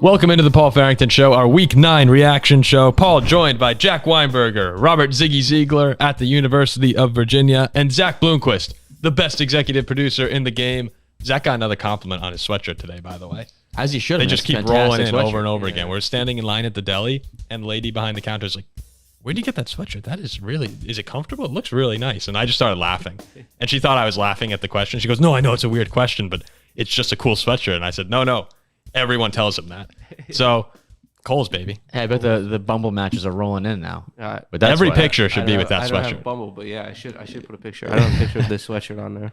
Welcome into the Paul Farrington Show, our Week 9 reaction show. Paul joined by Jack Weinberger, Robert Ziggy Ziegler at the University of Virginia, and Zach Bloomquist, the best executive producer in the game. Zach got another compliment on his sweatshirt today, by the way. As he should. They just keep rolling in over and over again. We're standing in line at the deli, and the lady behind the counter is like, where'd you get that sweatshirt? That is really, is it comfortable? It looks really nice. And I just started laughing. And she thought I was laughing at the question. She goes, no, I know it's a weird question, but it's just a cool sweatshirt. And I said, no. Everyone tells him that. So, Coles, baby. Hey, I bet the Bumble matches are rolling in now. But that's every picture should be with that sweatshirt. I don't have Bumble, but yeah, I should put a picture. I don't have a picture of this sweatshirt on there.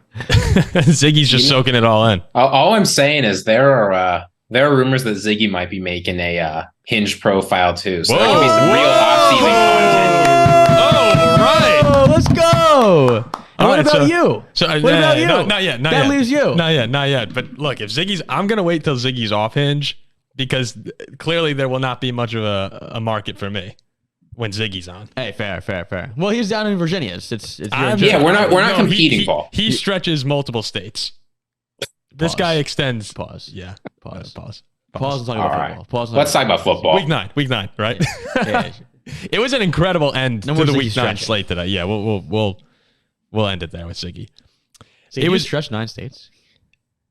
Ziggy's just soaking it all in. All I'm saying is there are rumors that Ziggy might be making a Hinge profile too. So there could be some real off-season content. Oh, right. Oh, let's go. What about you? What about you? Not yet. That leaves you. Not yet. But look, if Ziggy's, I'm going to wait till Ziggy's off Hinge because clearly there will not be much of a market for me when Ziggy's on. Hey, fair. Well, he's down in Virginia. It's yeah, we're not competing, Paul. He stretches multiple states. This guy extends. Pause. Yeah. Pause. Pause. Pause. Talking about football. Let's talk about football. Week nine, right? Yeah. It was an incredible end to the Ziggy Week 9 stretching. slate today. Yeah, we'll end it there with Ziggy. So it was stretched 9 states.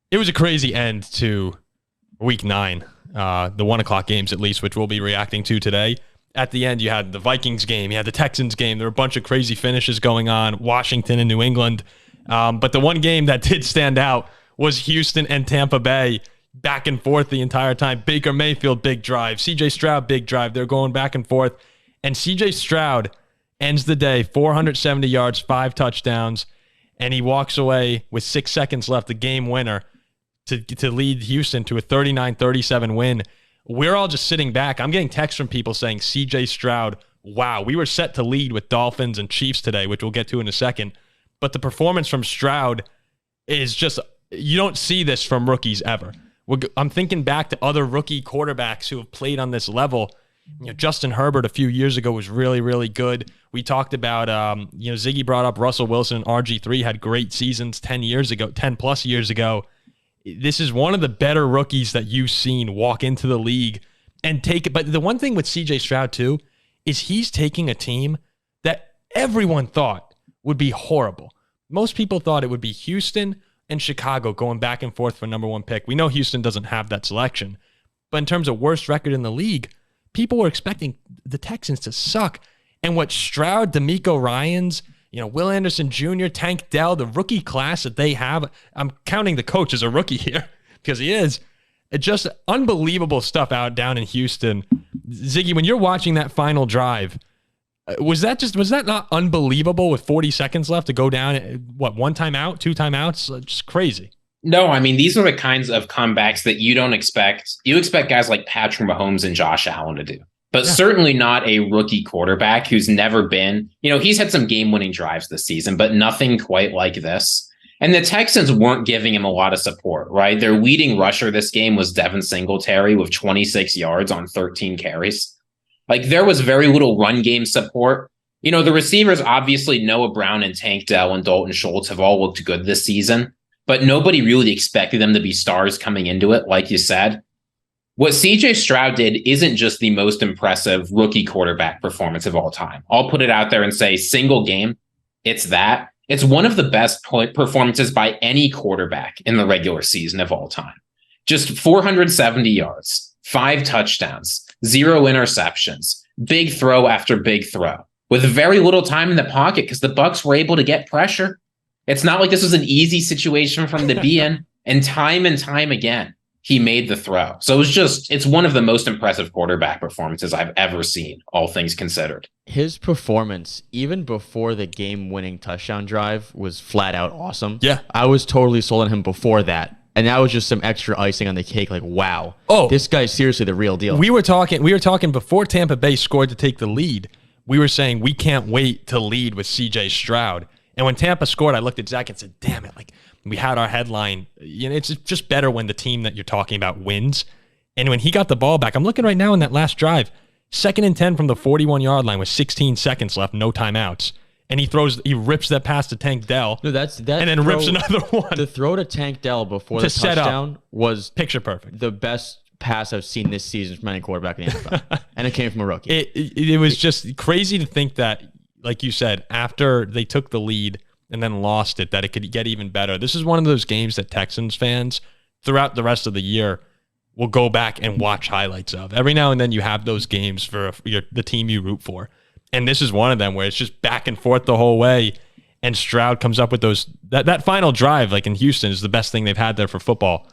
It was a crazy end to Week 9, the 1 o'clock games at least, which we'll be reacting to today. At the end, you had the Vikings game, you had the Texans game. There were a bunch of crazy finishes going on, Washington and New England. But the one game that did stand out was Houston and Tampa Bay, back and forth the entire time. Baker Mayfield, big drive. CJ Stroud, big drive. They're going back and forth. And CJ Stroud ends the day, 470 yards, 5 touchdowns, and he walks away with 6 seconds left, the game winner, to lead Houston to a 39-37 win. We're all just sitting back. I'm getting texts from people saying, CJ Stroud, wow, we were set to lead with Dolphins and Chiefs today, which we'll get to in a second. But the performance from Stroud is just, you don't see this from rookies ever. I'm thinking back to other rookie quarterbacks who have played on this level. Justin Herbert a few years ago was really, really good. We talked about, Ziggy brought up Russell Wilson and RG3 had great seasons 10 plus years ago. This is one of the better rookies that you've seen walk into the league and take it. But the one thing with CJ Stroud too, is he's taking a team that everyone thought would be horrible. Most people thought it would be Houston and Chicago going back and forth for number 1 pick. We know Houston doesn't have that selection. But in terms of worst record in the league, people were expecting the Texans to suck. And what Stroud, D'Amico Ryans, Will Anderson Jr., Tank Dell, the rookie class that they have, I'm counting the coach as a rookie here because he is. It's just unbelievable stuff down in Houston. Ziggy, when you're watching that final drive, was that not unbelievable with 40 seconds left to go down? 1 timeout, 2 timeouts? Just crazy. No, I mean, these are the kinds of comebacks that you don't expect. You expect guys like Patrick Mahomes and Josh Allen to do, but certainly not a rookie quarterback who's never been, he's had some game-winning drives this season, but nothing quite like this. And the Texans weren't giving him a lot of support, right? Their leading rusher this game was Devin Singletary with 26 yards on 13 carries. Like, there was very little run game support. The receivers, obviously Noah Brown and Tank Dell and Dalton Schultz have all looked good this season, but nobody really expected them to be stars coming into it, like you said. What CJ Stroud did isn't just the most impressive rookie quarterback performance of all time. I'll put it out there and say single game, it's that. It's one of the best performances by any quarterback in the regular season of all time. Just 470 yards, 5 touchdowns, 0 interceptions, big throw after big throw, with very little time in the pocket because the Bucs were able to get pressure. It's not like this was an easy situation for him to be in. And time again, he made the throw. So it's one of the most impressive quarterback performances I've ever seen, all things considered. His performance, even before the game-winning touchdown drive, was flat out awesome. Yeah. I was totally sold on him before that. And that was just some extra icing on the cake. Like, wow. Oh, this guy's seriously the real deal. We were talking before Tampa Bay scored to take the lead. We were saying we can't wait to lead with CJ Stroud. And when Tampa scored, I looked at Zach and said, damn it, like we had our headline. It's just better when the team that you're talking about wins. And when he got the ball back, I'm looking right now in that last drive, 2nd and 10 from the 41-yard line with 16 seconds left, no timeouts. And he rips that pass to Tank Dell. No, that and then rips another one. The throw to Tank Dell before the touchdown was picture perfect. The best pass I've seen this season from any quarterback in the NFL. And it came from a rookie. It was just crazy to think that, like you said, after they took the lead and then lost it, that it could get even better. This is one of those games that Texans fans throughout the rest of the year will go back and watch highlights of. Every now and then you have those games for the team you root for. And this is one of them where it's just back and forth the whole way. And Stroud comes up with that final drive, like in Houston, is the best thing they've had there for football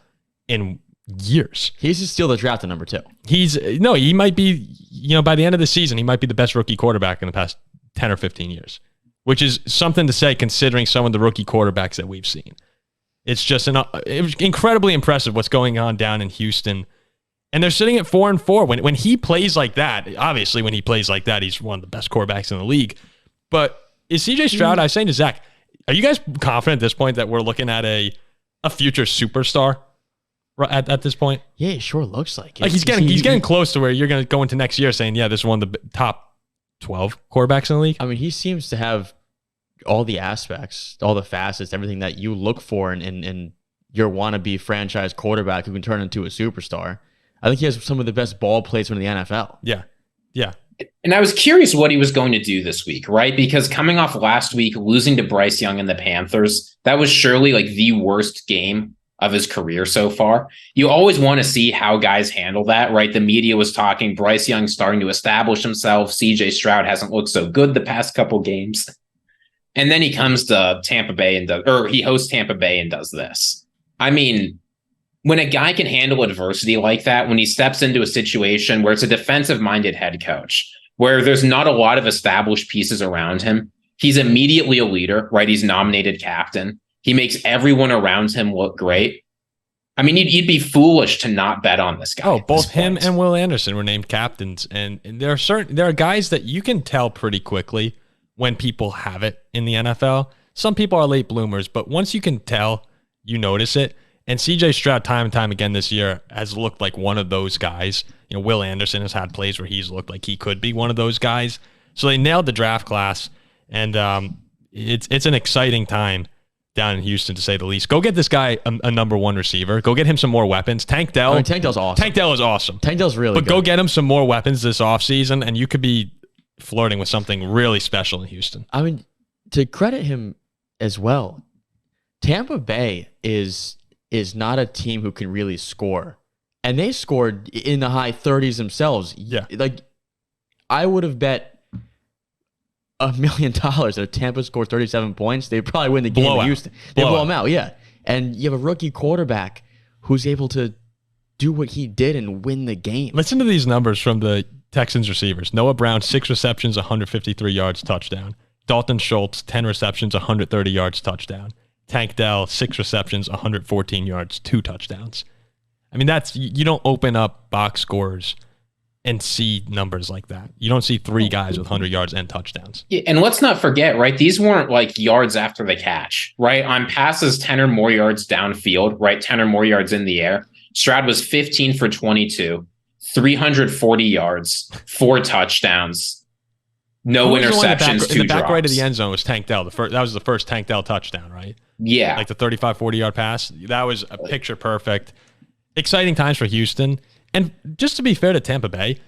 in years. He's still the draft at number 2. He might be, by the end of the season, he might be the best rookie quarterback in the past 10 or 15 years, which is something to say considering some of the rookie quarterbacks that we've seen. It's just it was incredibly impressive what's going on down in Houston. And they're sitting at 4-4. When he plays like that, obviously when he plays like that, he's one of the best quarterbacks in the league. But is CJ Stroud, I was saying to Zach, are you guys confident at this point that we're looking at a future superstar at this point? Yeah, it sure looks like it. Like he's getting close to where you're going to go into next year saying, yeah, this is one of the top 12 quarterbacks in the league. I mean, he seems to have all the aspects, all the facets, everything that you look for in your wannabe franchise quarterback who can turn into a superstar. I think he has some of the best ball placement in the NFL. Yeah. Yeah. And I was curious what he was going to do this week, right? Because coming off last week, losing to Bryce Young and the Panthers, that was surely like the worst game of his career so far. You always want to see how guys handle that, right? The media was talking Bryce Young starting to establish himself. CJ Stroud hasn't looked so good the past couple games. And then he comes to Tampa Bay he hosts Tampa Bay and does this. I mean, when a guy can handle adversity like that, when he steps into a situation where it's a defensive-minded head coach, where there's not a lot of established pieces around him, he's immediately a leader, right? He's nominated captain. He makes everyone around him look great. I mean, you'd be foolish to not bet on this guy. Oh, both him and Will Anderson were named captains. And there are guys that you can tell pretty quickly when people have it in the NFL. Some people are late bloomers, but once you can tell, you notice it. And CJ Stroud, time and time again this year, has looked like one of those guys. Will Anderson has had plays where he's looked like he could be one of those guys. So they nailed the draft class, and it's an exciting time down in Houston, to say the least. Go get this guy a number 1 receiver. Go get him some more weapons. Tank Dell. Tank Dell's awesome. Tank Dell is awesome. Tank Dell's really good. But go get him some more weapons this offseason, and you could be flirting with something really special in Houston. I mean, to credit him as well, Tampa Bay is not a team who can really score. And they scored in the high 30s themselves. Yeah. Like, I would have bet $1 million that if Tampa scored 37 points, they'd probably win the game in Houston. They blow them out, yeah. And you have a rookie quarterback who's able to do what he did and win the game. Listen to these numbers from the Texans receivers. Noah Brown, 6 receptions, 153 yards, touchdown. Dalton Schultz, 10 receptions, 130 yards, touchdown. Tank Dell, 6 receptions, 114 yards, 2 touchdowns. I mean, you don't open up box scores and see numbers like that. You don't see 3 guys with 100 yards and touchdowns. Yeah, and let's not forget, right? These weren't like yards after the catch, right? On passes 10 or more yards downfield, right? 10 or more yards in the air. Stroud was 15 for 22, 340 yards, 4 touchdowns, no interceptions, 2 in the back drops. right of the end zone was Tank Dell. That was the first Tank Dell touchdown, right? Yeah. Like the 35, 40-yard pass. That was a picture perfect. Exciting times for Houston. And just to be fair to Tampa Bay,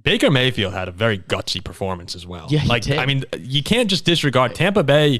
Baker Mayfield had a very gutsy performance as well. Yeah, he did. I mean, you can't just disregard. Tampa Bay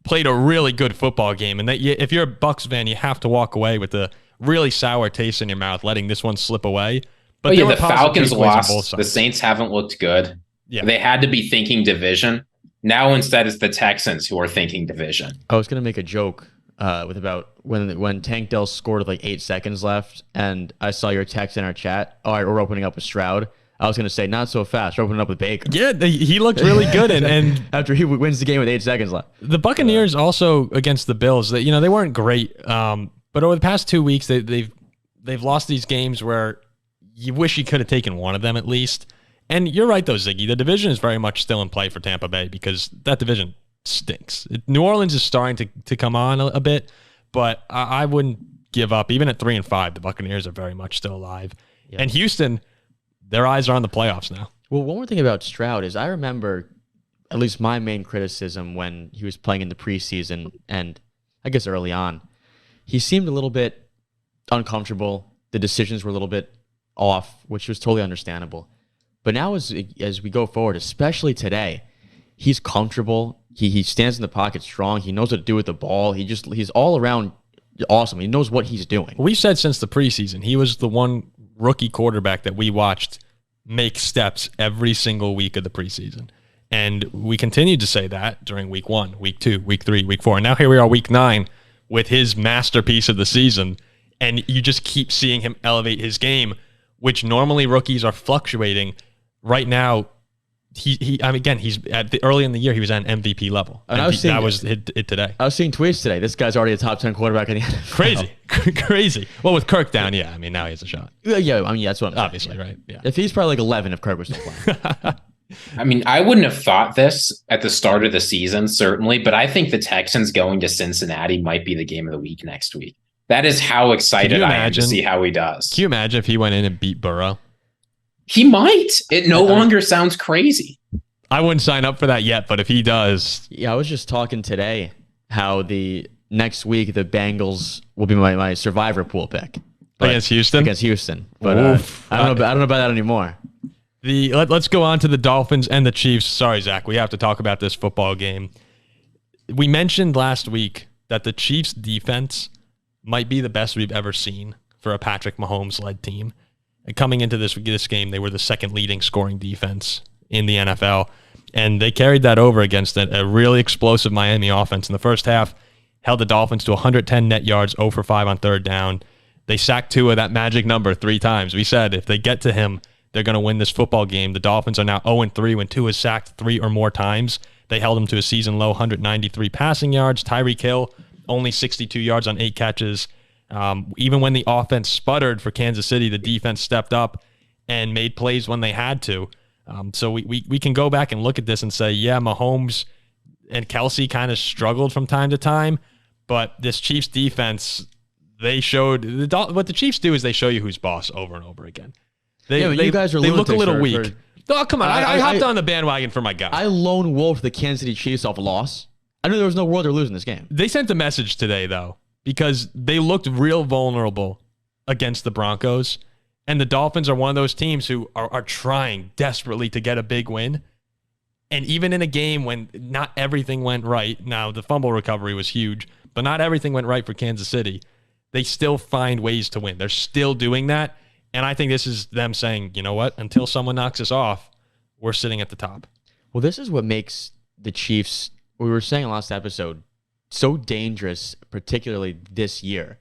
played a really good football game. And if you're a Bucs fan, you have to walk away with a really sour taste in your mouth, letting this one slip away. But the Falcons lost. The Saints haven't looked good. Yeah. They had to be thinking division. Now instead it's the Texans who are thinking division. I was going to make a joke with about when Tank Dell scored with like 8 seconds left, and I saw your text in our chat. All right, we're opening up with Stroud. I was going to say, not so fast. We're opening up with Baker. Yeah, he looked really good. And after he wins the game with 8 seconds left. The Buccaneers also against the Bills, they weren't great. But over the past 2 weeks, they've lost these games where you wish you could have taken one of them at least. And you're right, though, Ziggy. The division is very much still in play for Tampa Bay because that division stinks. New Orleans is starting to come on a bit, but I wouldn't give up. Even at 3-5, the Buccaneers are very much still alive. Yep. And Houston, their eyes are on the playoffs now. Well, one more thing about Stroud is I remember at least my main criticism when he was playing in the preseason and I guess early on, he seemed a little bit uncomfortable. The decisions were a little bit off, which was totally understandable. But now as we go forward, especially today, he's comfortable. He stands in the pocket strong. He knows what to do with the ball. He's all around awesome. He knows what he's doing. We said since the preseason, he was the one rookie quarterback that we watched make steps every single week of the preseason. And we continued to say that during week 1, week 2, week 3, week 4. And now here we are week 9 with his masterpiece of the season. And you just keep seeing him elevate his game, which normally rookies are fluctuating. Right now, he's early in the year, he was at an MVP level. And that was it today. I was seeing tweets today. This guy's already a top 10 quarterback in the NFL. Crazy. Well, with Kirk down, yeah. I mean, now he has a shot. Yeah, I mean, that's what I'm saying. Obviously, right? Yeah. If he's probably like 11 if Kirk was still playing. I mean, I wouldn't have thought this at the start of the season, certainly, but I think the Texans going to Cincinnati might be the game of the week next week. That is how excited I am to see how he does. Can you imagine if he went in and beat Burrow? He might. It no longer sounds crazy. I wouldn't sign up for that yet, but if he does. Yeah, I was just talking today how the next week the Bengals will be my survivor pool pick. Against Houston? Against Houston. But I don't know about that anymore. Let's go on to the Dolphins and the Chiefs. Sorry, Zach, we have to talk about this football game. We mentioned last week that the Chiefs' defense might be the best we've ever seen for a Patrick Mahomes-led team. And coming into this game, they were the second leading scoring defense in the NFL, and they carried that over against a really explosive Miami offense in the first half, held the Dolphins to 110 net yards, 0 for 5 on third down. They sacked Tua, that magic number, 3 times. We said if they get to him, they're going to win this football game. The Dolphins are now 0-3 when Tua is sacked 3 or more times. They held him to a season-low 193 passing yards. Tyreek Hill, only 62 yards on 8 catches. Even when the offense sputtered for Kansas City, the defense stepped up and made plays when they had to. So we can go back and look at this and say, yeah, Mahomes and Kelce kind of struggled from time to time, but this Chiefs defense, they showed what the Chiefs do is they show you who's boss over and over again. You guys are they look a little weak. Oh, come on. I hopped on the bandwagon for my guy. I lone wolfed the Kansas City Chiefs off a loss. I knew there was no world they're losing this game. They sent a message today, though, because they looked real vulnerable against the Broncos. And the Dolphins are one of those teams who are trying desperately to get a big win. And even in a game when not everything went right, now the fumble recovery was huge, but not everything went right for Kansas City, they still find ways to win. They're still doing that. And I think this is them saying, you know what, until someone knocks us off, we're sitting at the top. Well, this is what makes the Chiefs, we were saying last episode, so dangerous, particularly this year,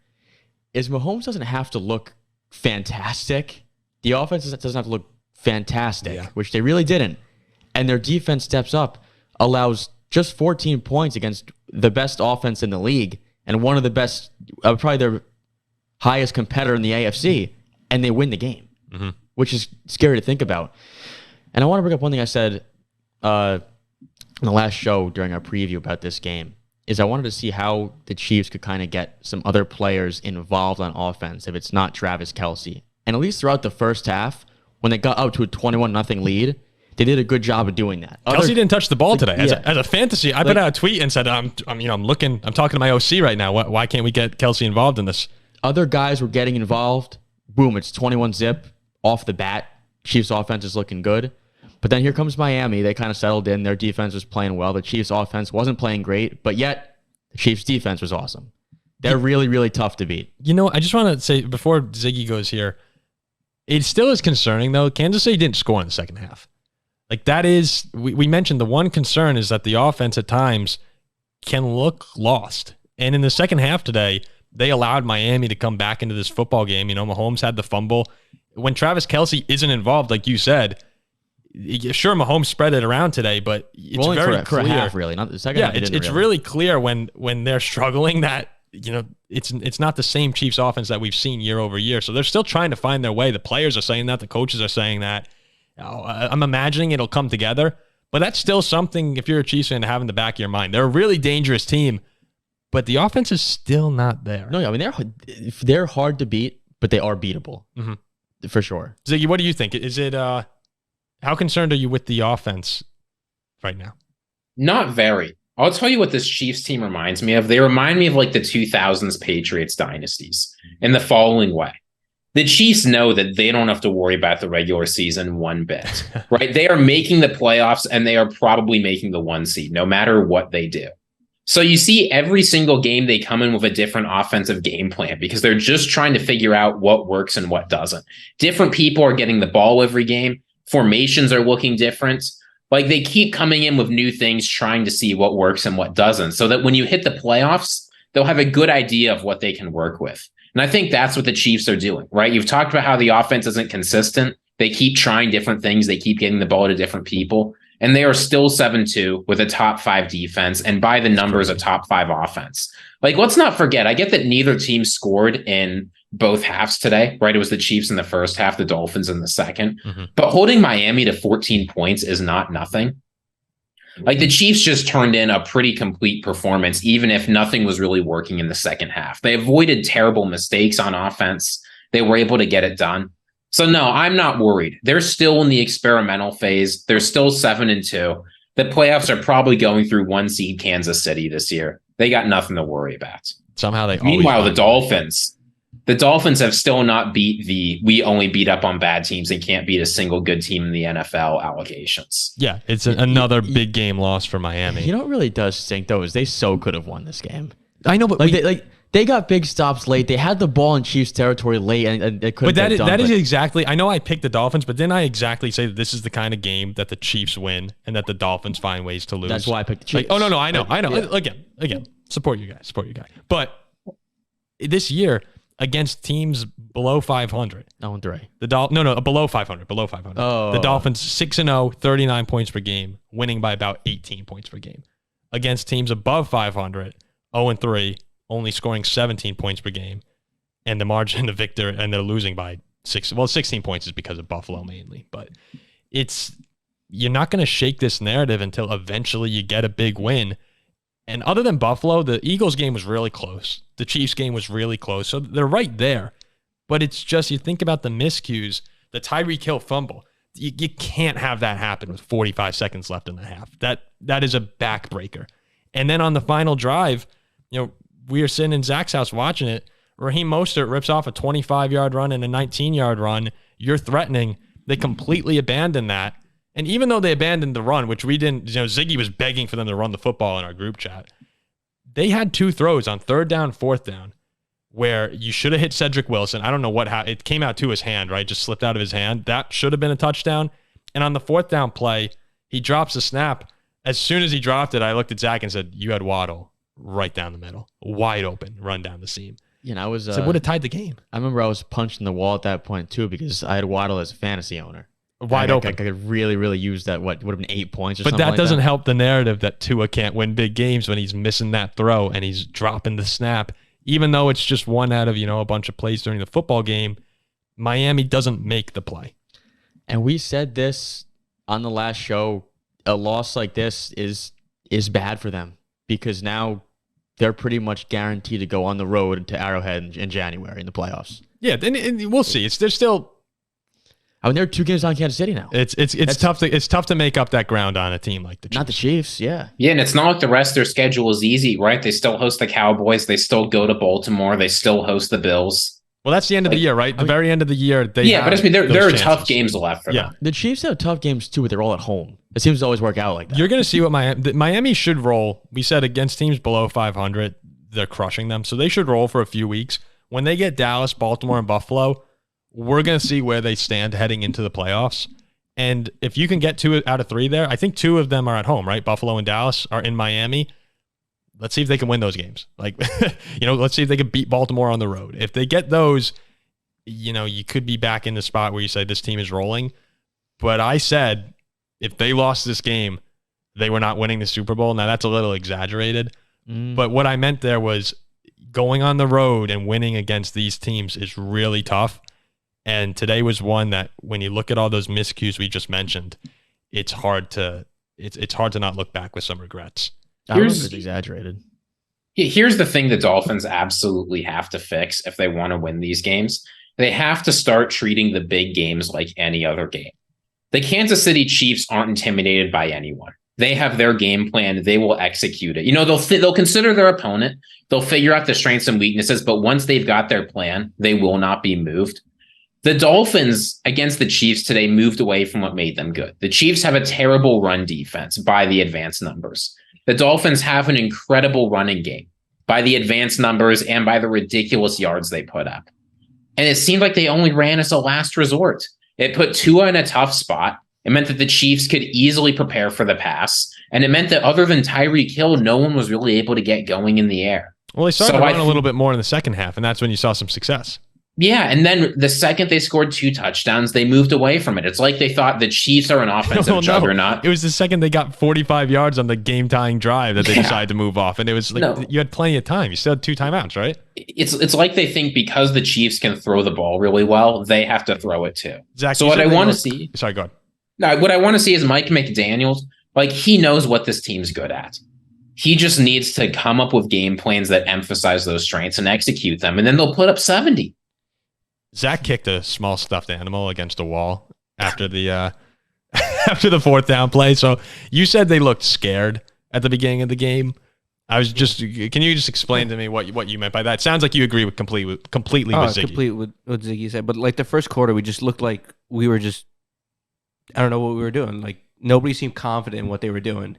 is Mahomes doesn't have to look fantastic. The offense doesn't have to look fantastic, which they really didn't. And their defense steps up, allows just 14 points against the best offense in the league and one of the best, probably their highest competitor in the AFC, and they win the game, which is scary to think about. And I want to bring up one thing I said in the last show during our preview about this game, is I wanted to see how the Chiefs could kind of get some other players involved on offense if it's not Travis Kelce. And at least throughout the first half, when they got up to a 21-0 lead, they did a good job of doing that. Kelce didn't touch the ball today. As a fantasy, I put out a tweet and said, I'm talking to my OC right now. Why can't we get Kelce involved in this? Other guys were getting involved. Boom, it's 21-0 off the bat. Chiefs offense is looking good. But then here comes Miami. They kind of settled in. Their defense was playing well. The Chiefs offense wasn't playing great, but yet the Chiefs defense was awesome. They're really, really tough to beat. You know, I just want to say before Ziggy goes here, it still is concerning though. Kansas City didn't score in the second half. Like that is, we mentioned the one concern is that the offense at times can look lost. And in the second half today, they allowed Miami to come back into this football game. You know, Mahomes had the fumble. When Travis Kelce isn't involved, like you said, sure, Mahomes spread it around today, but it's very clear. For a half, really. Not the second half. It's really clear when they're struggling that, you know, it's not the same Chiefs offense that we've seen year over year. So they're still trying to find their way. The players are saying that. The coaches are saying that. I'm imagining it'll come together, but that's still something, if you're a Chiefs fan, to have in the back of your mind. They're a really dangerous team, but the offense is still not there. No, I mean, they're hard to beat, but they are beatable. For sure. Ziggy, what do you think? Is it how concerned are you with the offense right now? Not very. I'll tell you what this Chiefs team reminds me of. They remind me of like the 2000s Patriots dynasties in the following way. The Chiefs know that they don't have to worry about the regular season one bit, right? They are making the playoffs and they are probably making the 1 seed no matter what they do. So you see every single game they come in with a different offensive game plan because they're just trying to figure out what works and what doesn't. Different people are getting the ball every game. Formations are looking different. Like they keep coming in with new things, trying to see what works and what doesn't, so that when you hit the playoffs, they'll have a good idea of what they can work with. And I think that's what the Chiefs are doing, right? You've talked about how the offense isn't consistent. They keep trying different things. They keep getting the ball to different people. And they are still 7-2 with a top 5 defense. And by the numbers, a top 5 offense. Like, let's not forget, I get that neither team scored in both halves today, right? It was the Chiefs in the first half, the Dolphins in the second. But holding Miami to 14 points is not nothing. Like the Chiefs just turned in a pretty complete performance, even if nothing was really working in the second half. They avoided terrible mistakes on offense. They were able to get it done. So no, I'm not worried. They're still in the experimental phase. They're still 7-2. The playoffs are probably going through 1 seed Kansas City this year. They got nothing to worry about. Somehow they Meanwhile, the Dolphins have still not beat we only beat up on bad teams and can't beat a single good team in the NFL allegations. Yeah, it's another big game loss for Miami. You know what really does stink, though, is they so could have won this game. I know, but they got big stops late. They had the ball in Chiefs territory late, and they couldn't get done. That is exactly, I know I picked the Dolphins, but didn't I exactly say that this is the kind of game that the Chiefs win and that the Dolphins find ways to lose? That's why I picked the Chiefs. Like, oh, no, I know. Yeah. Again, support you guys. But this year, against teams below 500. 0-3. Below 500. Oh. The Dolphins 6-0, 39 points per game, winning by about 18 points per game. Against teams above 500, 0-3, only scoring 17 points per game. And the margin of victor, and they're losing by 16 points is because of Buffalo mainly. But you're not going to shake this narrative until eventually you get a big win. And other than Buffalo, the Eagles game was really close. The Chiefs game was really close. So they're right there. But it's just, you think about the miscues, the Tyreek Hill fumble. You can't have that happen with 45 seconds left in the half. That is a backbreaker. And then on the final drive, we were sitting in Zach's house watching it. Raheem Mostert rips off a 25-yard run and a 19-yard run. You're threatening. They completely abandon that. And even though they abandoned the run, which we didn't, Ziggy was begging for them to run the football in our group chat. They had 2 throws on 3rd down, 4th down, where you should have hit Cedric Wilson. I don't know what happened. It came out to his hand, right? Just slipped out of his hand. That should have been a touchdown. And on the 4th down play, he drops a snap. As soon as he dropped it, I looked at Zach and said, you had Waddle right down the middle, wide open, run down the seam. I was. So it would have tied the game. I remember I was punching the wall at that point too because I had Waddle as a fantasy owner. Wide open. I could really, really use that. What would have been 8 points or something like that. But that doesn't help the narrative that Tua can't win big games when he's missing that throw and he's dropping the snap. Even though it's just one out of, a bunch of plays during the football game, Miami doesn't make the play. And we said this on the last show, a loss like this is bad for them because now they're pretty much guaranteed to go on the road to Arrowhead in January in the playoffs. Yeah, and we'll see. They're still... they're 2 games on Kansas City now. It's tough to make up that ground on a team like the Chiefs. Not the Chiefs, yeah. Yeah, and it's not like the rest of their schedule is easy, right? They still host the Cowboys. They still go to Baltimore. They still host the Bills. Well, that's the end of the year, right? The very end of the year. But there are tough games left for them. The Chiefs have tough games too, but they're all at home. It seems to always work out like that. You're going to see what Miami should roll. We said against teams below 500, they're crushing them. So they should roll for a few weeks. When they get Dallas, Baltimore, and Buffalo, we're going to see where they stand heading into the playoffs. And if you can get 2 out of 3 there, I think 2 of them are at home, right? Buffalo and Dallas are in Miami. Let's see if they can win those games. Let's see if they can beat Baltimore on the road. If they get those, you could be back in the spot where you say this team is rolling. But I said if they lost this game, they were not winning the Super Bowl. Now, that's a little exaggerated. But what I meant there was going on the road and winning against these teams is really tough. And today was one that when you look at all those miscues we just mentioned, it's hard to not look back with some regrets. I don't know if it's exaggerated. Here's the thing the Dolphins absolutely have to fix if they want to win these games. They have to start treating the big games like any other game. The Kansas City Chiefs aren't intimidated by anyone. They have their game plan. They will execute it. They'll consider their opponent. They'll figure out the strengths and weaknesses. But once they've got their plan, they will not be moved. The Dolphins against the Chiefs today moved away from what made them good. The Chiefs have a terrible run defense by the advanced numbers. The Dolphins have an incredible running game by the advanced numbers and by the ridiculous yards they put up. And it seemed like they only ran as a last resort. It put Tua in a tough spot. It meant that the Chiefs could easily prepare for the pass. And it meant that other than Tyreek Hill, no one was really able to get going in the air. Well, they started to run a little bit more in the second half, and that's when you saw some success. Yeah, and then the second they scored 2 touchdowns, they moved away from it. It's like they thought the Chiefs are an offensive juggernaut. It was the second they got 45 yards on the game-tying drive that they decided to move off, and it was like you had plenty of time. You still had 2 timeouts, right? It's like they think because the Chiefs can throw the ball really well, they have to throw it too. Zach, so what I want to see... Sorry, go ahead. No, what I want to see is Mike McDaniels. Like, he knows what this team's good at. He just needs to come up with game plans that emphasize those strengths and execute them, and then they'll put up 70. Zach kicked a small stuffed animal against a wall after the after the 4th down play. So you said they looked scared at the beginning of the game. Can you just explain to me what you meant by that? Sounds like you agree with completely with Ziggy. Complete with what Ziggy said. But like the first quarter, we just looked like we were just, I don't know what we were doing. Like nobody seemed confident in what they were doing.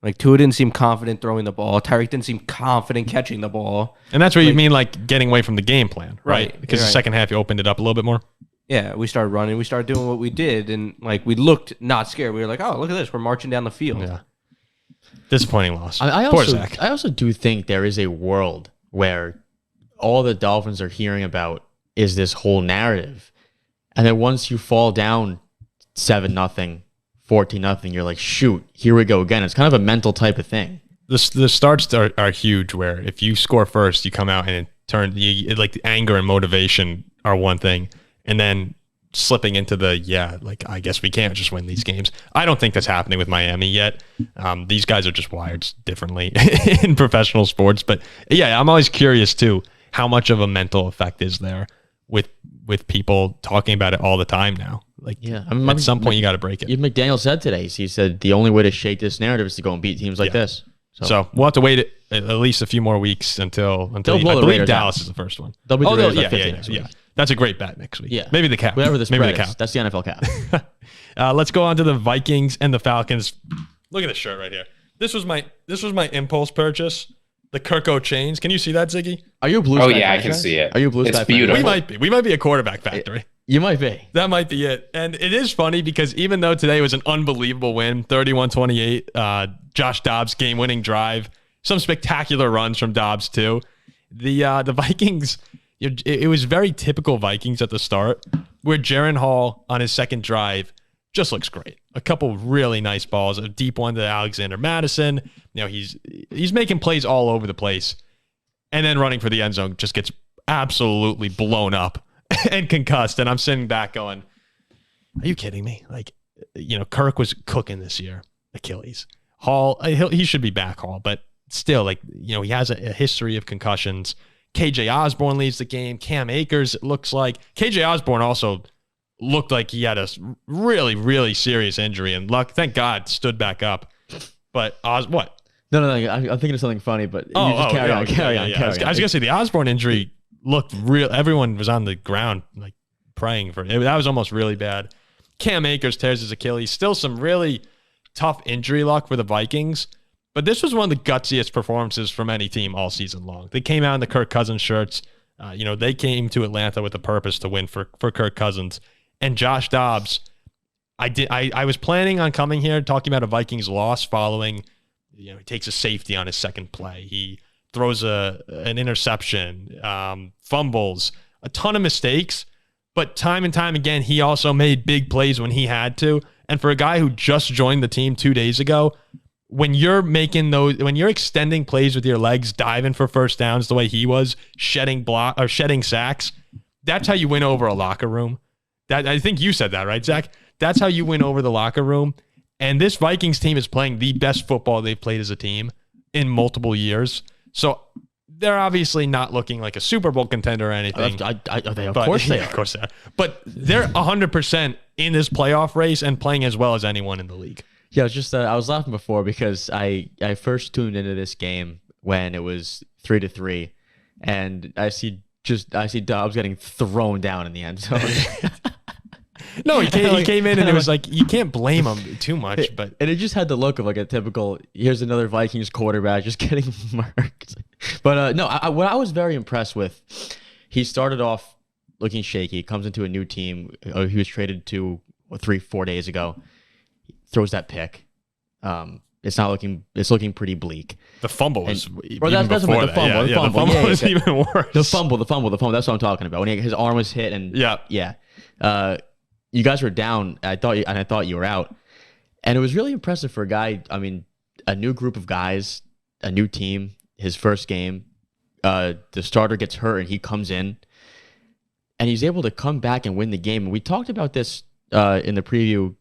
Like Tua didn't seem confident throwing the ball. Tyreek didn't seem confident catching the ball. And that's what you mean, like getting away from the game plan, right? Because the right. second half you opened it up a little bit more. Yeah, we started running. We started doing what we did, and like we looked not scared. We were like, "Oh, look at this! We're marching down the field." Yeah, disappointing loss. Poor Zach. I also do think there is a world where all the Dolphins are hearing about is this whole narrative, and then once you fall down 7-0. 14-0, you're like, shoot, here we go again. It's kind of a mental type of thing. The starts are huge, where if you score first, you come out and like the anger and motivation are one thing, and then slipping into I guess we can't just win these games. I don't think that's happening with Miami yet. These guys are just wired differently in professional sports. But yeah, I'm always curious too, how much of a mental effect is there with people talking about it all the time now. Like, at some point, you got to break it. Even McDaniel said today, he said the only way to shake this narrative is to go and beat teams like this. So we'll have to wait at least a few more weeks until I believe Dallas is the first one. They'll be the Raiders yeah. That's a great bet next week. Yeah. Maybe the cap. Whatever the spread is. That's the NFL cap. Let's go on to the Vikings and the Falcons. Look at this shirt right here. This was my impulse purchase. The Kirko chains. Can you see that, Ziggy? Are you a blue? Oh yeah, I can see it. Are you a blue? It's beautiful. We might be a quarterback factory. You might be. That might be it. And it is funny because even though today was an unbelievable win, 31-28, Josh Dobbs game-winning drive, some spectacular runs from Dobbs too. The Vikings, it was very typical Vikings at the start, where Jaren Hall on his second drive just looks great. A couple really nice balls, a deep one to Alexander Madison. He's making plays all over the place, and then running for the end zone just gets absolutely blown up and concussed. And I'm sitting back going, are you kidding me? Like, Kirk was cooking this year. Achilles. Hall, he should be back, Hall, but still, he has a history of concussions. KJ Osborne leads the game. Cam Akers, it looks like. KJ Osborne also looked like he had a really, really serious injury, and thank God, stood back up. But what? No. I'm thinking of something funny, but you just carry on. I was going to say the Osborne injury looked real. Everyone was on the ground, like praying for it. That was almost really bad. Cam Akers tears his Achilles. Still some really tough injury luck for the Vikings. But this was one of the gutsiest performances from any team all season long. They came out in the Kirk Cousins shirts. They came to Atlanta with a purpose to win for Kirk Cousins. And Josh Dobbs, I was planning on coming here talking about a Vikings loss following, he takes a safety on his second play. He throws an interception, fumbles, a ton of mistakes. But time and time again, he also made big plays when he had to. And for a guy who just joined the team 2 days ago, when you're extending plays with your legs, diving for first downs the way he was, shedding sacks, that's how you win over a locker room. That, I think you said that, right, Zach? That's how you win over the locker room. And this Vikings team is playing the best football they've played as a team in multiple years. So they're obviously not looking like a Super Bowl contender or anything. Of course they are. But they're 100% in this playoff race and playing as well as anyone in the league. Yeah, it's just I was laughing before because I first tuned into this game when it was 3-3, and I see I see Dobbs getting thrown down in the end zone. No, he came in and it was like, you can't blame him too much. But and it just had the look of like a typical, here's another Vikings quarterback just getting murked. But no, what I was very impressed with, he started off looking shaky, comes into a new team. He was traded to 3-4 days ago. He throws that pick. It's looking pretty bleak. The fumble was even that's before the fumble. that. The fumble was even worse. The fumble. That's what I'm talking about. When his arm was hit and you guys were down. I thought you were out, and it was really impressive for a guy. I mean, a new group of guys, a new team, his first game. The starter gets hurt and he comes in, and he's able to come back and win the game. And we talked about this in the preview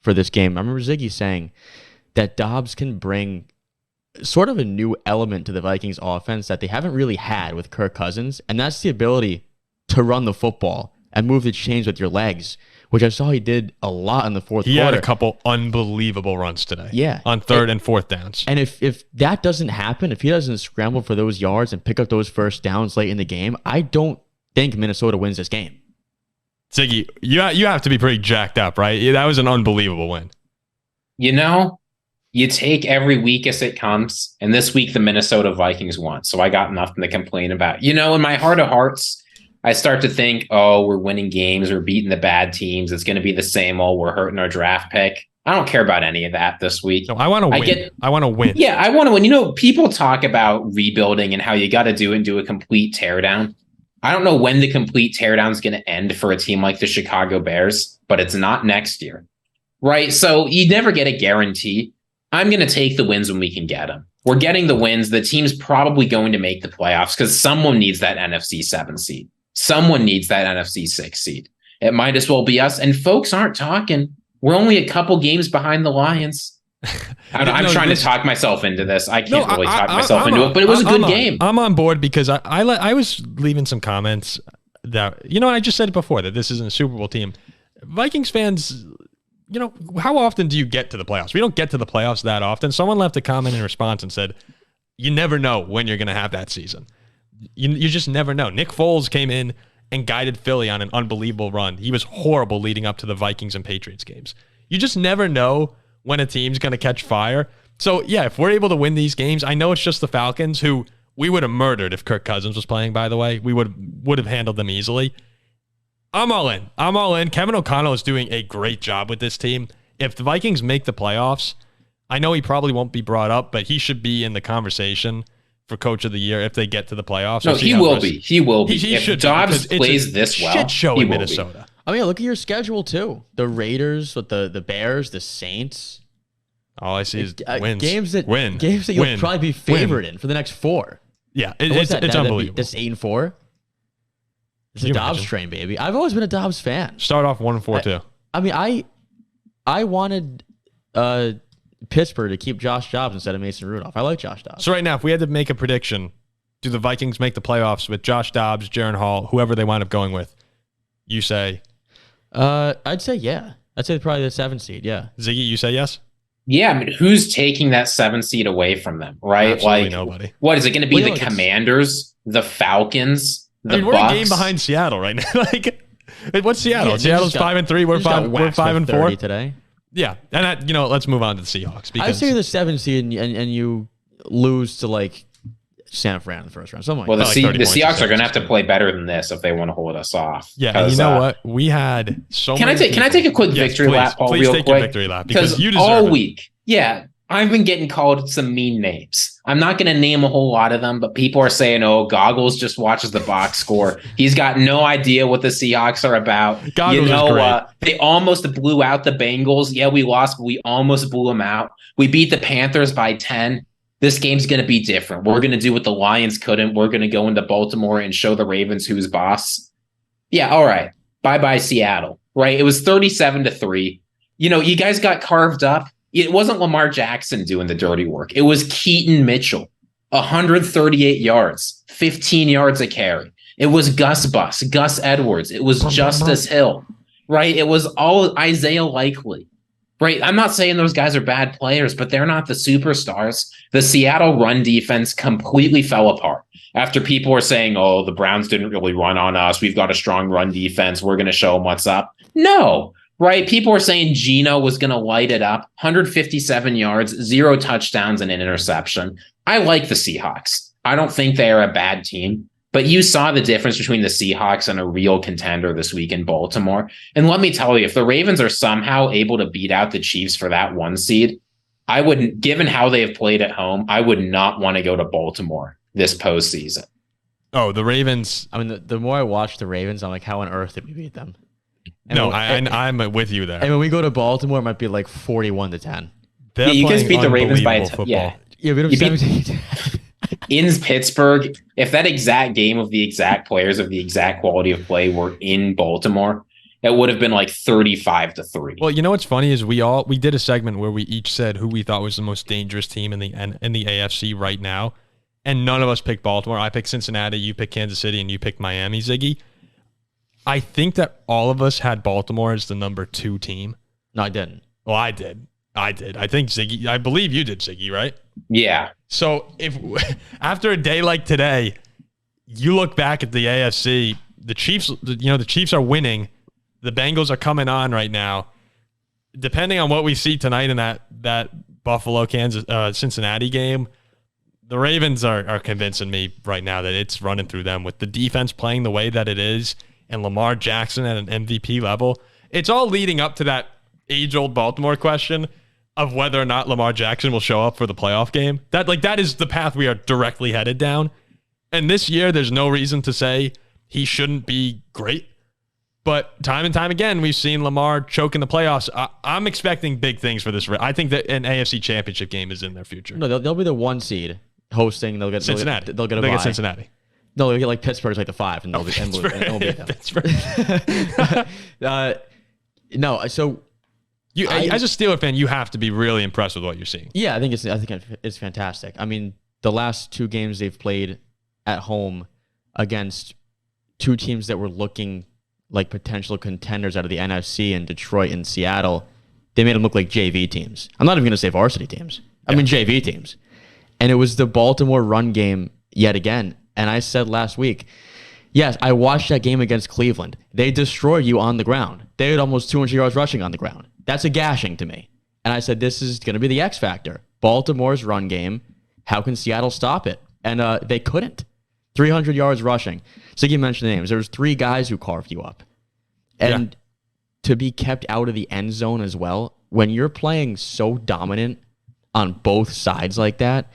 for this game. I remember Ziggy saying that Dobbs can bring sort of a new element to the Vikings offense that they haven't really had with Kirk Cousins, and that's the ability to run the football and move the chains with your legs, which I saw he did a lot in the fourth quarter. He had a couple unbelievable runs today. Yeah. On third and fourth downs. And if that doesn't happen, if he doesn't scramble for those yards and pick up those first downs late in the game, I don't think Minnesota wins this game. Ziggy, you have to be pretty jacked up, right? That was an unbelievable win. You take every week as it comes, and this week the Minnesota Vikings won, so I got nothing to complain about. In my heart of hearts, I start to think, we're winning games, we're beating the bad teams, it's going to be the same old, we're hurting our draft pick. I don't care about any of that this week. No, I want to win. I want to win. Yeah, I want to win. People talk about rebuilding and how you got to do it and do a complete teardown. I don't know when the complete teardown is going to end for a team like the Chicago Bears, but it's not next year, right? So you never get a guarantee. I'm going to take the wins when we can get them. We're getting the wins. The team's probably going to make the playoffs because someone needs that NFC 7 seed. Someone needs that NFC 6 seed. It might as well be us. And folks aren't talking. We're only a couple games behind the Lions. I'm trying to talk myself into this. I can't really talk myself into it, but it was a good game. I'm on board because I was leaving some comments that, I just said it before, that this isn't a Super Bowl team. Vikings fans, how often do you get to the playoffs? We don't get to the playoffs that often. Someone left a comment in response and said, you never know when you're going to have that season. You just never know. Nick Foles came in and guided Philly on an unbelievable run. He was horrible leading up to the Vikings and Patriots games. You just never know when a team's going to catch fire. So, yeah, if we're able to win these games, I know it's just the Falcons, who we would have murdered if Kirk Cousins was playing, by the way. We would have handled them easily. I'm all in. Kevin O'Connell is doing a great job with this team. If the Vikings make the playoffs, I know he probably won't be brought up, but he should be in the conversation for Coach of the Year if they get to the playoffs. No, he will be. He will be. If Dobbs plays this well, shit show in Minnesota. I mean, look at your schedule too. The Raiders with the Bears, the Saints. All I see is wins. Games that you'll probably be favored in for the next 4. Yeah, it's unbelievable. This 8-4. It's a Dobbs train, baby. I've always been a Dobbs fan. Start off 1-4 too. I mean, I wanted Pittsburgh to keep Josh Dobbs instead of Mason Rudolph. I like Josh Dobbs. So right now, if we had to make a prediction, do the Vikings make the playoffs with Josh Dobbs, Jaron Hall, whoever they wind up going with? You say? I'd say yeah. I'd say probably the 7th seed. Yeah. Ziggy, you say yes? Yeah, I mean, who's taking that 7th seed away from them, right? Absolutely nobody. What is it going to be? The Commanders, the Falcons, the Bucs? We're a game behind Seattle right now. What's Seattle? Yeah, Seattle's 5-3. We're 5-4 today. Yeah, and let's move on to the Seahawks. Because I'd say the 7th seed and you lose to San Fran in the first round. Something well, like the Seahawks are going to have to play better than this if they want to hold us off. Yeah, and you know what? We had so many. Can I take a quick victory lap, Paul, please real take quick? Your victory lap because you all deserve week, I've been getting called some mean names. I'm not going to name a whole lot of them, but people are saying, Goggles just watches the box score. He's got no idea what the Seahawks are about. Goggles is great. They almost blew out the Bengals. Yeah, we lost, but we almost blew them out. We beat the Panthers by 10. This game's going to be different. We're going to do what the Lions couldn't. We're going to go into Baltimore and show the Ravens who's boss. Yeah, all right. Bye-bye, Seattle. Right? It was 37-3. You guys got carved up. It wasn't Lamar Jackson doing the dirty work. It was Keaton Mitchell, 138 yards, 15 yards a carry. It was Gus Edwards. It was Justice Hill, right? It was all Isaiah Likely. Right. I'm not saying those guys are bad players, but they're not the superstars. The Seattle run defense completely fell apart after people were saying, oh, the Browns didn't really run on us. We've got a strong run defense. We're going to show them what's up. No. Right. People were saying Geno was going to light it up. 157 yards, 0 touchdowns, and an interception. I like the Seahawks. I don't think they are a bad team. But you saw the difference between the Seahawks and a real contender this week in Baltimore. And let me tell you, if the Ravens are somehow able to beat out the Chiefs for that 1 seed, I wouldn't, given how they have played at home, I would not want to go to Baltimore this postseason. Oh, the Ravens. I mean, the more I watch the Ravens, I'm like, how on earth did we beat them? And I'm with you there. And when we go to Baltimore, it might be like 41-10. Yeah, you guys beat the Ravens by yeah, we beat them 17. In Pittsburgh, if that exact game of the exact players of the exact quality of play were in Baltimore, it would have been like 35-3. Well, you know what's funny is we did a segment where we each said who we thought was the most dangerous team in the AFC right now, and none of us picked Baltimore. I picked Cincinnati, you picked Kansas City, and you picked Miami, Ziggy. I think that all of us had Baltimore as the number 2 team. No, I didn't. Well, I did. I think Ziggy. I believe you did, Ziggy, right? Yeah. So if after a day like today, you look back at the AFC, the Chiefs, the Chiefs are winning. The Bengals are coming on right now. Depending on what we see tonight in that Buffalo Cincinnati game, the Ravens are convincing me right now that it's running through them with the defense playing the way that it is and Lamar Jackson at an MVP level. It's all leading up to that age-old Baltimore question of whether or not Lamar Jackson will show up for the playoff game. That is the path we are directly headed down. And this year, there's no reason to say he shouldn't be great. But time and time again, we've seen Lamar choke in the playoffs. I'm expecting big things for this. I think that an AFC Championship game is in their future. No, they'll be the 1 seed hosting. They'll get Cincinnati. They'll get a bye. Get Cincinnati. No, they'll get like Pittsburgh's like the 5, and they'll beat them. No, so. As a Steeler fan, you have to be really impressed with what you're seeing. Yeah, I think it's fantastic. I mean, the last 2 games they've played at home against 2 teams that were looking like potential contenders out of the NFC in Detroit and Seattle, they made them look like JV teams. I'm not even going to say varsity teams. I mean JV teams. And it was the Baltimore run game yet again. And I said last week, yes, I watched that game against Cleveland. They destroyed you on the ground. They had almost 200 yards rushing on the ground. That's a gashing to me. And I said, this is going to be the X factor. Baltimore's run game. How can Seattle stop it? And they couldn't. 300 yards rushing. Ziggy mentioned the names. There's 3 guys who carved you up. And to be kept out of the end zone as well, when you're playing so dominant on both sides like that,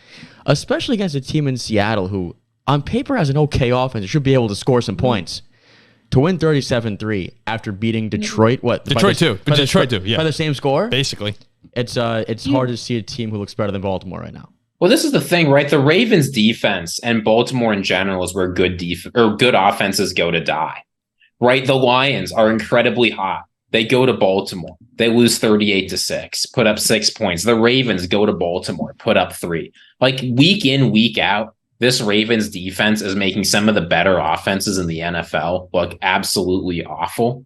especially against a team in Seattle who on paper has an okay offense, should be able to score some points. To win 37-3 after beating Detroit, Detroit too. Yeah. By the same score? Basically. It's hard to see a team who looks better than Baltimore right now. Well, this is the thing, right? The Ravens defense and Baltimore in general is where good offenses go to die. Right? The Lions are incredibly hot. They go to Baltimore. They lose 38-6, put up 6 points. The Ravens go to Baltimore, put up 3. Like week in, week out, this Ravens defense is making some of the better offenses in the NFL look absolutely awful.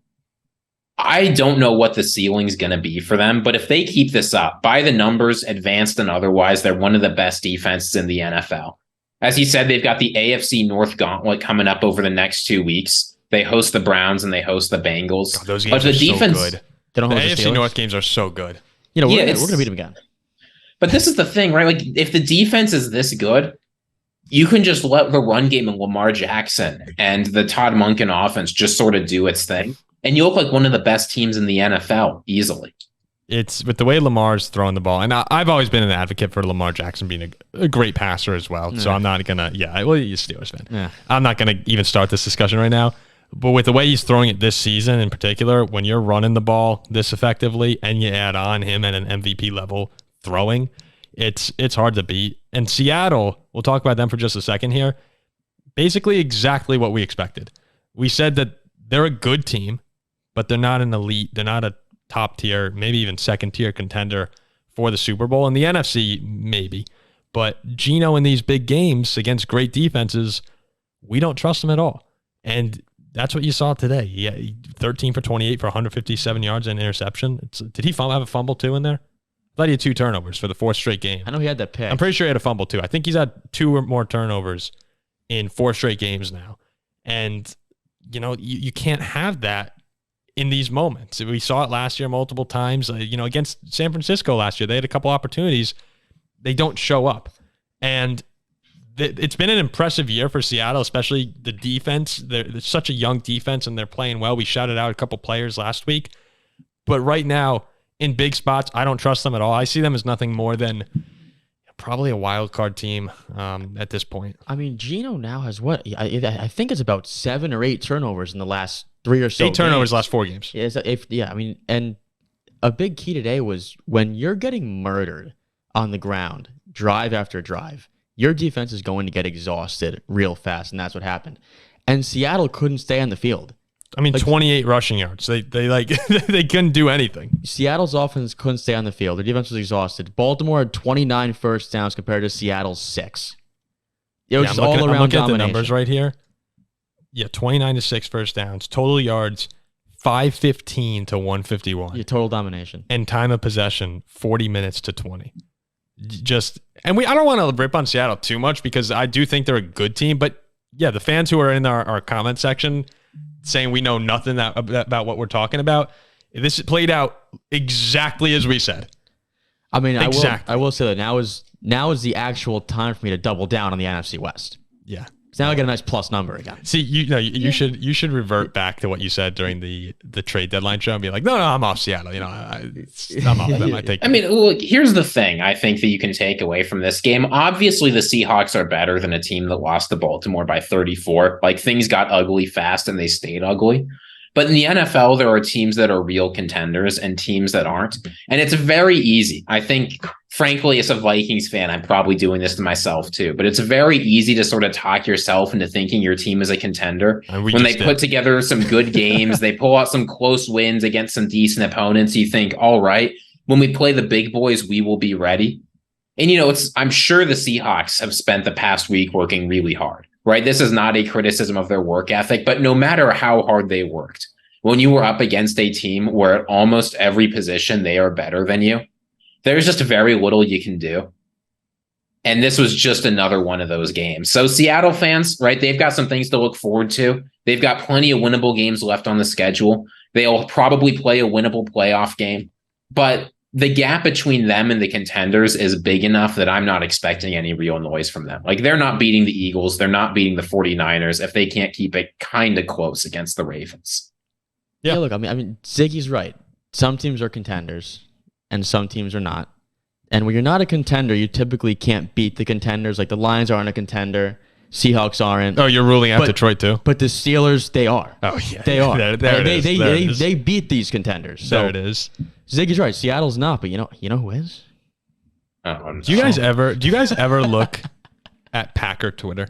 I don't know what the ceiling's going to be for them, but if they keep this up, by the numbers, advanced and otherwise, they're one of the best defenses in the NFL. As you said, they've got the AFC North Gauntlet coming up over the next 2 weeks. They host the Browns and they host the Bengals. God, those games are so good. The AFC North games are so good. We're going to beat them again. But this is the thing, right? Like, if the defense is this good, you can just let the run game and Lamar Jackson and the Todd Monken offense just sort of do its thing. And you look like one of the best teams in the NFL easily. It's with the way Lamar's throwing the ball. And I've always been an advocate for Lamar Jackson being a great passer as well. So I'm not going to, you're a Steelers fan. Yeah. I'm not going to even start this discussion right now. But with the way he's throwing it this season in particular, when you're running the ball this effectively and you add on him at an MVP level throwing, it's hard to beat. And Seattle, we'll talk about them for just a second here, basically exactly what we expected. We said that they're a good team, but they're not an elite. They're not a top tier, maybe even second tier contender for the Super Bowl. In the NFC, maybe. But Geno in these big games against great defenses, we don't trust him at all. And that's what you saw today. Yeah, 13 for 28 for 157 yards and interception. Did he have a fumble too in there? I thought he had 2 turnovers for the 4th straight game. I know he had that pick. I'm pretty sure he had a fumble too. I think he's had 2 or more turnovers in 4 straight games now. And, you can't have that in these moments. We saw it last year multiple times. Against San Francisco last year, they had a couple opportunities. They don't show up. And it's been an impressive year for Seattle, especially the defense. They're such a young defense, and they're playing well. We shouted out a couple players last week. But right now, in big spots, I don't trust them at all. I see them as nothing more than probably a wild card team at this point. I mean, Geno now has what? I think it's about 7 or 8 turnovers in the last 3 or so 8 turnovers games. last 4 games. And a big key today was when you're getting murdered on the ground, drive after drive, your defense is going to get exhausted real fast, and that's what happened. And Seattle couldn't stay on the field. I mean, 28 rushing yards. They they couldn't do anything. Seattle's offense couldn't stay on the field. Their defense was exhausted. Baltimore had 29 first downs compared to Seattle's 6. It was just all around I'm looking domination. at the numbers right here. Yeah, 29-6 first downs. Total yards, 515 to 151. Yeah, total domination. And time of possession, 40 minutes to 20. I don't want to rip on Seattle too much because I do think they're a good team, but yeah, the fans who are in our comment section saying we know nothing about what we're talking about, this played out exactly as we said. I mean, exactly. I will say that now is the actual time for me to double down on the NFC West. Yeah. So now I get a nice plus number again. See, you should revert back to what you said during the trade deadline show and be like, no, I'm off Seattle. I'm off them. I take. I mean, look, here's the thing. I think that you can take away from this game. Obviously, the Seahawks are better than a team that lost to Baltimore by 34. Like, things got ugly fast and they stayed ugly. But in the NFL, there are teams that are real contenders and teams that aren't. And it's very easy. I think, frankly, as a Vikings fan, I'm probably doing this to myself too, but it's very easy to sort of talk yourself into thinking your team is a contender. When they put together some good games, they pull out some close wins against some decent opponents, you think, all right, when we play the big boys, we will be ready. And, I'm sure the Seahawks have spent the past week working really hard. Right? This is not a criticism of their work ethic, but no matter how hard they worked, when you were up against a team where at almost every position they are better than you, there's just very little you can do. And this was just another one of those games. So Seattle fans, right, they've got some things to look forward to. They've got plenty of winnable games left on the schedule. They'll probably play a winnable playoff game. But the gap between them and the contenders is big enough that I'm not expecting any real noise from them. Like, they're not beating the Eagles. They're not beating the 49ers if they can't keep it kind of close against the Ravens. Yeah, look, I mean, Ziggy's right. Some teams are contenders and some teams are not. And when you're not a contender, you typically can't beat the contenders. Like, the Lions aren't a contender. Seahawks aren't. Oh, you're ruling out Detroit too? But the Steelers, they are. Oh, yeah. They are. They beat these contenders. So there it is. Ziggy's right. Seattle's not, but you know who is? Do you guys ever look at Packer Twitter?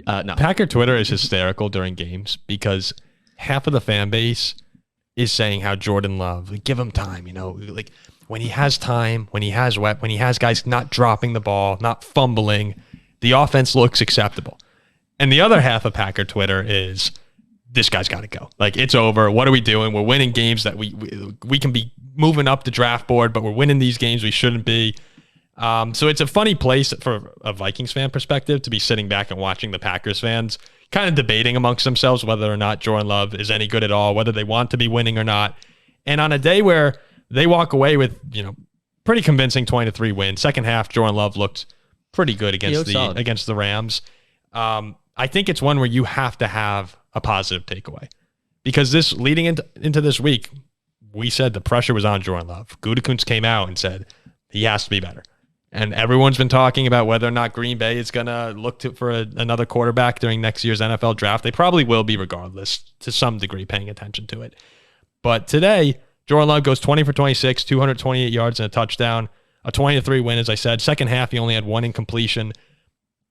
No. Packer Twitter is hysterical during games because half of the fan base is saying how Jordan Love, give him time, like when he has time, when he has when he has guys not dropping the ball, not fumbling, the offense looks acceptable. And the other half of Packer Twitter is, this guy's got to go. Like, it's over. What are we doing? We're winning games that we can be moving up the draft board, but we're winning these games we shouldn't be. So it's a funny place for a Vikings fan perspective to be sitting back and watching the Packers fans kind of debating amongst themselves whether or not Jordan Love is any good at all, whether they want to be winning or not. And on a day where they walk away with, pretty convincing 20-3 win, second half, Jordan Love looked pretty good against the Rams. I think it's one where you have to have a positive takeaway, because this leading into this week, we said the pressure was on Jordan Love. Gutekunst came out and said he has to be better. And everyone's been talking about whether or not Green Bay is going to look for another quarterback during next year's NFL draft. They probably will be regardless, to some degree, paying attention to it. But today, Jordan Love goes 20 for 26, 228 yards and a touchdown, a 20-3 win, as I said. Second half, he only had one incompletion.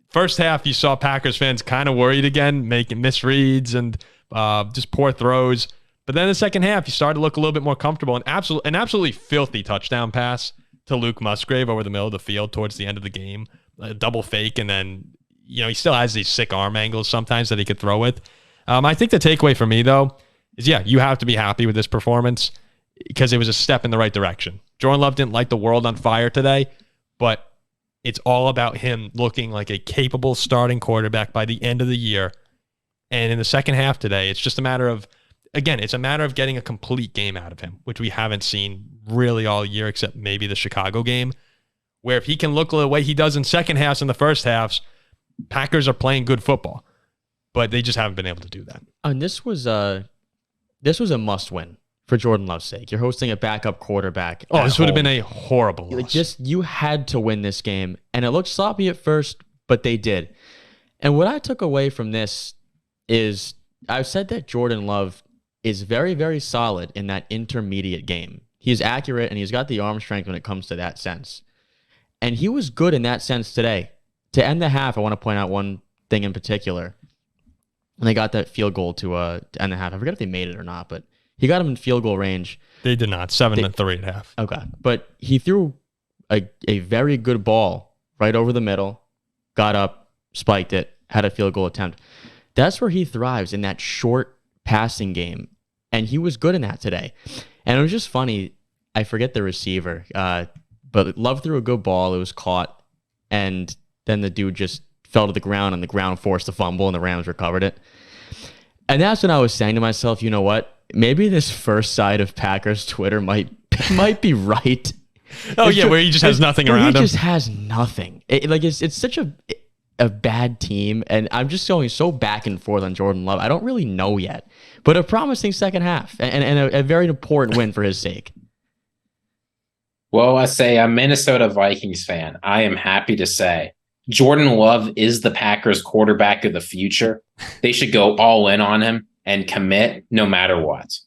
First half, you saw Packers fans kind of worried again, making misreads and just poor throws. But then in the second half, he started to look a little bit more comfortable. An absolutely filthy touchdown pass to Luke Musgrave over the middle of the field towards the end of the game. A double fake, and then he still has these sick arm angles sometimes that he could throw with. I think the takeaway for me, though, is, you have to be happy with this performance because it was a step in the right direction. Jordan Love didn't light the world on fire today, but it's all about him looking like a capable starting quarterback by the end of the year. And in the second half today, it's just a matter of, it's a matter of getting a complete game out of him, which we haven't seen really all year except maybe the Chicago game, where if he can look the way he does in second halves and the first halves, Packers are playing good football. But they just haven't been able to do that. And this was a must-win for Jordan Love's sake. You're hosting a backup quarterback. Oh, this would have been a horrible loss. You had to win this game. And it looked sloppy at first, but they did. And what I took away from this is I've said that Jordan Love is very, very solid in that intermediate game. He's accurate, and he's got the arm strength when it comes to that sense. And he was good in that sense today. To end the half, I want to point out one thing in particular. And they got that field goal to end the half. I forget if they made it or not, but he got him in field goal range. They did not. 7-3 at half. Okay. But he threw a very good ball right over the middle, got up, spiked it, had a field goal attempt. That's where he thrives, in that short passing game. And he was good in that today. And it was just funny. I forget the receiver, but Love threw a good ball. It was caught. And then the dude just fell to the ground, and the ground forced a fumble, and the Rams recovered it. And that's when I was saying to myself, you know what? Maybe this first side of Packers Twitter might be right. Where he just has nothing around him. He just has nothing. It's such a bad team, and I'm just going so back and forth on Jordan Love. I don't really know yet, but a promising second half and a very important win for his sake. Well, I say I'm a Minnesota Vikings fan. I am happy to say Jordan Love is the Packers quarterback of the future. They should go all in on him and commit no matter what.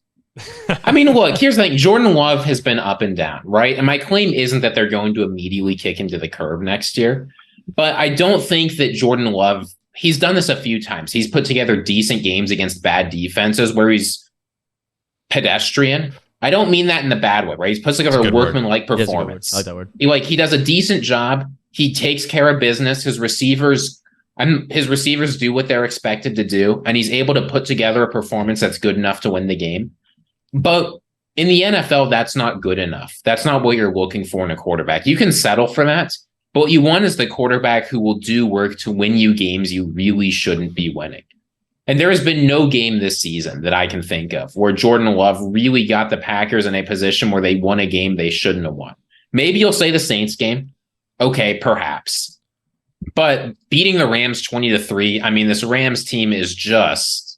I mean, look, here's the thing. Jordan Love has been up and down, right? And my claim isn't that they're going to immediately kick him to the curb next year. But I don't think that Jordan Love, he's done this a few times. He's put together decent games against bad defenses where he's pedestrian. I don't mean that in the bad way, right? He's put together a workmanlike performance. I like that word. He does a decent job. He takes care of business. His receivers do what they're expected to do, and he's able to put together a performance that's good enough to win the game. But in the NFL, that's not good enough. That's not what you're looking for in a quarterback. You can settle for that, but what you want is the quarterback who will do work to win you games you really shouldn't be winning. And there has been no game this season that I can think of where Jordan Love really got the Packers in a position where they won a game they shouldn't have won. Maybe you'll say the Saints game. Okay, perhaps. But beating the Rams 20-3, I mean, this Rams team is just,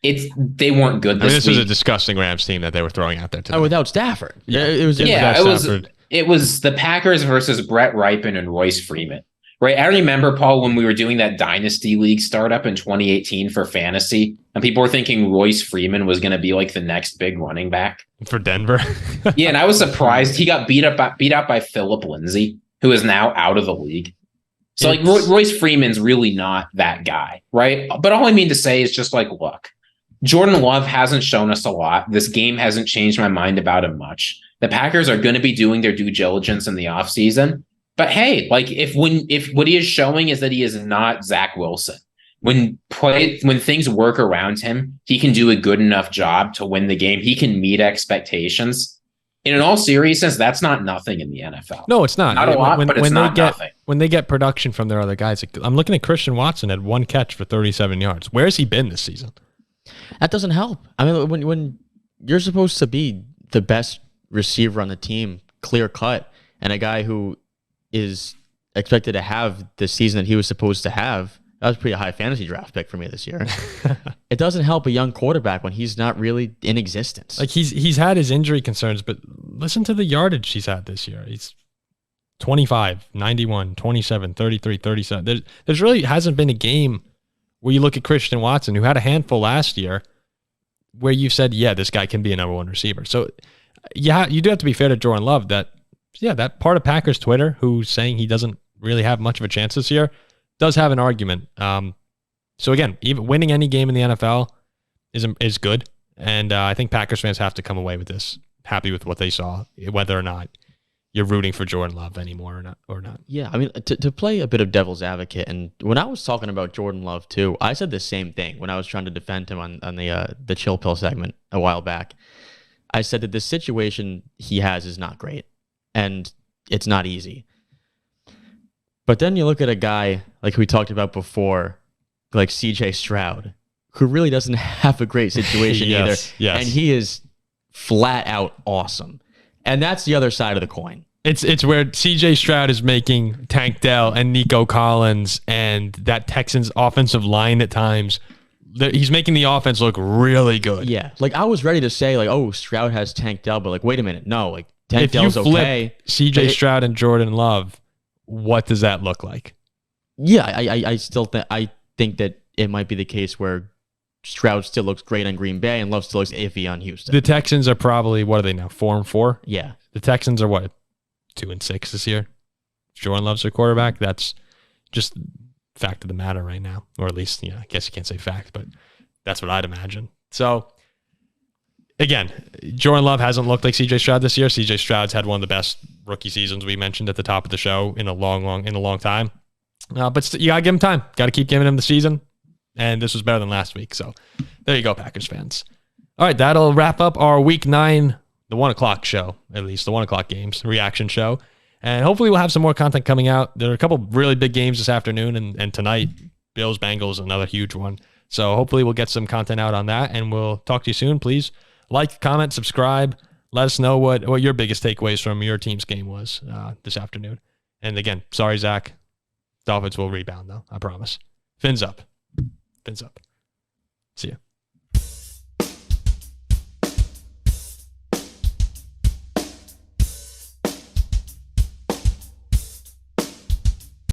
they weren't good this week. Was a disgusting Rams team that they were throwing out there today. Without Stafford. It was the Packers versus Brett Rypien and Royce Freeman. Right. I remember, Paul, when we were doing that Dynasty League startup in 2018 for fantasy, and people were thinking Royce Freeman was going to be like the next big running back for Denver. Yeah, and I was surprised he got beat out by Phillip Lindsay, who is now out of the league. So Royce Freeman's really not that guy, right? But all I mean to say is just look, Jordan Love hasn't shown us a lot. This game hasn't changed my mind about him much. The Packers are going to be doing their due diligence in the offseason. But hey, if what he is showing is that he is not Zach Wilson. When things work around him, he can do a good enough job to win the game. He can meet expectations. And in all seriousness, that's not nothing in the NFL. No, it's not. Not a lot, but it's not nothing. When they get production from their other guys, I'm looking at Christian Watson had one catch for 37 yards. Where has he been this season? That doesn't help. I mean, when you're supposed to be the best receiver on the team, clear cut, and a guy who is expected to have the season that he was supposed to have, that was a pretty high fantasy draft pick for me this year. It doesn't help a young quarterback when he's not really in existence. He's had his injury concerns, but listen to the yardage he's had this year. He's 25, 91, 27, 33, 37. There's really hasn't been a game where you look at Christian Watson, who had a handful last year, where you said, yeah, this guy can be a number one receiver. So you do have to be fair to Jordan Love that part of Packers Twitter, who's saying he doesn't really have much of a chance this year, does have an argument. So again, even winning any game in the NFL is good, and I think Packers fans have to come away with this happy with what they saw, whether or not you're rooting for Jordan Love anymore or not. Yeah, I mean, to play a bit of devil's advocate, and when I was talking about Jordan Love too, I said the same thing when I was trying to defend him on the Chill Pill segment a while back. I said that the situation he has is not great, and it's not easy. But then you look at a guy like we talked about before, like CJ Stroud, who really doesn't have a great situation either, and he is flat out awesome. And that's the other side of the coin. It's where CJ Stroud is making Tank Dell and Nico Collins and that Texans offensive line at times. He's making the offense look really good. Yeah. Like I was ready to say like, oh, Stroud has Tank Dell, but like, wait a minute. No, like Tank Dell's okay. CJ Stroud and Jordan Love, what does that look like? Yeah, I still think that it might be the case where Stroud still looks great on Green Bay and Love still looks iffy on Houston. The Texans are probably, what are they now, 4-4? Yeah. The Texans are what, 2-6 this year? Jordan Love's their quarterback. That's just fact of the matter right now. Or at least, I guess you can't say fact, but that's what I'd imagine. So, again, Jordan Love hasn't looked like CJ Stroud this year. CJ Stroud's had one of the best rookie seasons we mentioned at the top of the show in a long time. But you got to give him time. Got to keep giving him the season. And this was better than last week. So there you go, Packers fans. All right, that'll wrap up our week 9, the 1 o'clock show, at least the 1 o'clock games, reaction show. And hopefully we'll have some more content coming out. There are a couple really big games this afternoon and tonight. Bills, Bengals, another huge one. So hopefully we'll get some content out on that. And we'll talk to you soon. Please like, comment, subscribe. Let us know what your biggest takeaways from your team's game was this afternoon. And again, sorry, Zach. Dolphins will rebound, though. I promise. Fins up. Fins up. See ya.